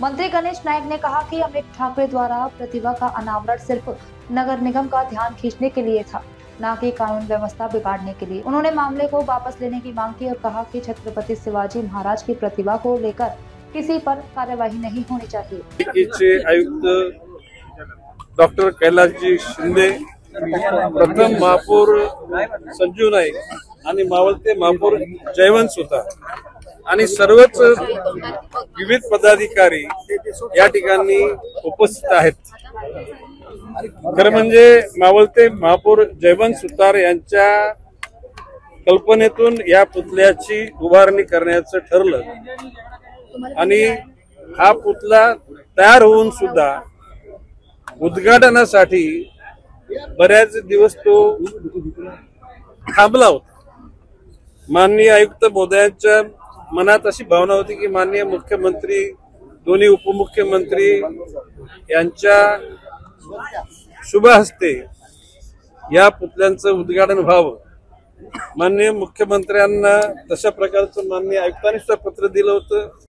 मंत्री गणेश नायक ने कहा कि अमित ठाकरे द्वारा प्रतिभा का अनावरण सिर्फ नगर निगम का ध्यान खींचने के लिए था, न कि कानून व्यवस्था बिगाड़ने के लिए। उन्होंने मामले को वापस लेने की मांग की और कहा कि छत्रपति शिवाजी महाराज की प्रतिभा को लेकर किसी पर कार्यवाही नहीं होनी चाहिए। आयुक्त डॉक्टर कैलासजी शिंदे, प्रथम महापौर संजू नाईक आणि मावळते महापौर जयवंत सुतार आणि सर्वच विविध पदाधिकारी या ठिकाणी उपस्थित आहेत। खरं म्हणजे मावळते महापौर जयवंत सुतार यांच्या कल्पनेतून या पुतळ्याची उभारणी करण्याचं ठरलं आणि हा पुतळा तयार होऊन सुद्धा उद्घाटनासाठी बऱ्याच दिवस तो थांबला होता। माननीय आयुक्त महोदयांच्या मनात अशी भावना होती की माननीय मुख्यमंत्री, दोन्ही उपमुख्यमंत्री यांच्या शुभ हस्ते या पुतळ्यांचं उद्घाटन व्हावं। माननीय मुख्यमंत्र्यांना तशा प्रकारचं माननीय आयुक्तांनी सुद्धा पत्र दिलं होतं।